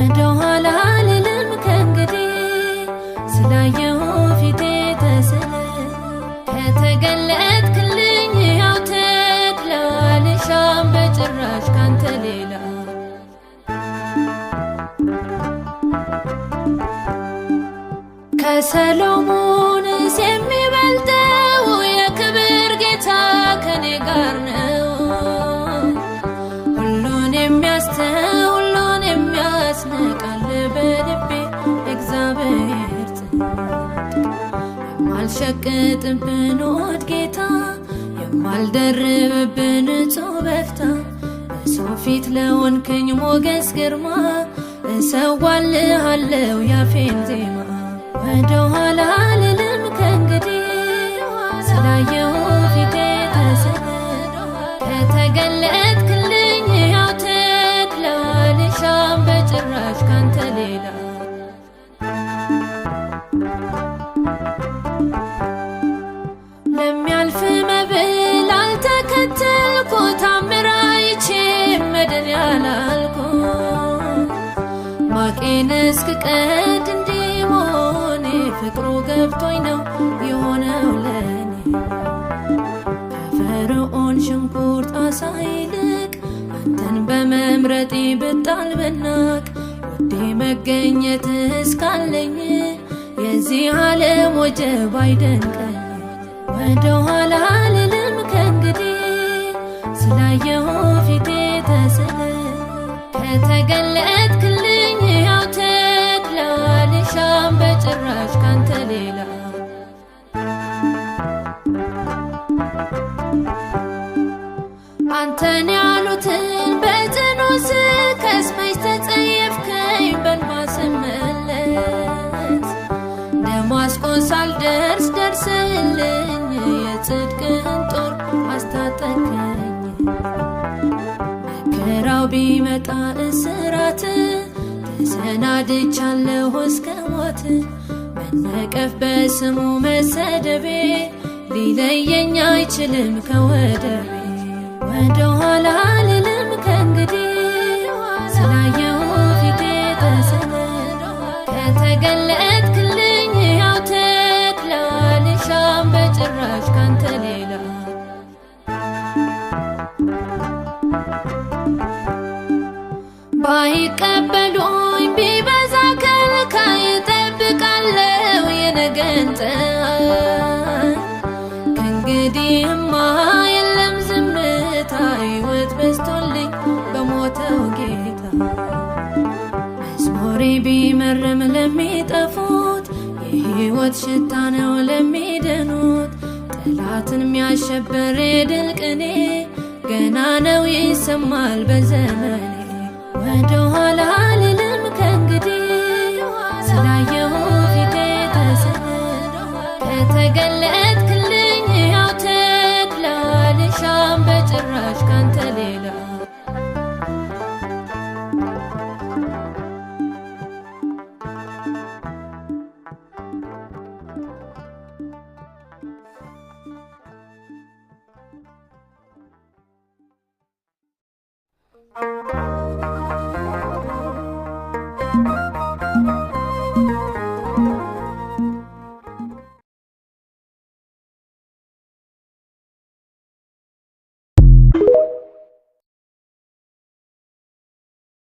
ወደ ኋላ አልልም ከእንግዲህ ስላየሁ ፊቴ ተስለ ከተገለጥክልኝ ያው ተድላ አልሻም በጭራሽ ካንተ ሌላ ከሰሎሞንስ የሚበልጠው የክብር ጌታ ከኔ ጋር ነው። ሁሉን የሚያስተውል ሁሉን የሚያስነቃል በልቤ እግዚአብሔር የማልሸቅጥብን ውድ ጌታ የማልደርብብን ንጹሕ በፍታ በሰው ፊት ለሆንክኝ ሞገስ ግርማ እሰዋልሃለው ያፌን ዜማ ወደ ኋላ አልልም ከእንግዲህ ስላየሁ ፊቴ ተስለ ከተገለጥክልኝ ያው ተድላ አልሻም በጭራሽ ካንተ ሌላ ለሚያልፍ መብል አልተከተልኩ ታምር አይቼ መድን ያላልኩ ማቄን እስክቀድ እንዲሞኔ ፍቅሩ ገብቶኝ ነው የሆነው ለኔ ከፈርዖን ሽንኩርት አሳ ይልቅ አንተን በመምረጤ ብጣል ብናቅ ውዴ መገኘት እስካለኝ የዚህ ዓለም ወጀብ አይደንቀኝ ወደ ኋላ አልልም ከእንግዲህ ስላየሁ ፊቴ ተስለ ከተገለጥክልኝ ያው ተድላ አልሻም በጭራሽ ካንተ ሌላ አንተን ያሉትን በጽኑ ስከስመች ተጸየፍከኝ በእንባ ስመለስ ደማስቆ ሳልደርስ ደርሰህልኝ የጽድቅህን ጦር አስታጠቅከኝ መከራው ቢመጣ እስራት ተሰናድቻለሁ እስከ ሞት መነቀፍ በስሙ መሰደቤ ሊለየኝ አይችልም ከወደቤ ወደ ኋላ አልልም ከእንግዲህ ስላየሁ ፊቴ ተስለ ከተገለጥክልኝ ያው ተድላ አልሻም በጭራሽ ካንተ ሌላ ባይቀበሉኝ ቢበዛ ከልካይ እጠብቃለሁ የነገን ፀሐይ ከእንግዲህማ የለም ዝምታ ሕይወት በዝቶልኝ በሞተው ጌታ መዝሙሬ ቢመርም ለሚጠፉት የሕይወት ሽታ ነው ለሚድኑት ጠላትን የሚያሸብር የድል ቅኔ ገና ነው ይሰማል በዘመኔ ወደ ኋላ አልልም ከእንግዲህ ስላየሁ ፊቴ ተስለ ከተገለጥክልኝ ያው ተድላ አልሻም በጭራሽ ካንተ ሌላ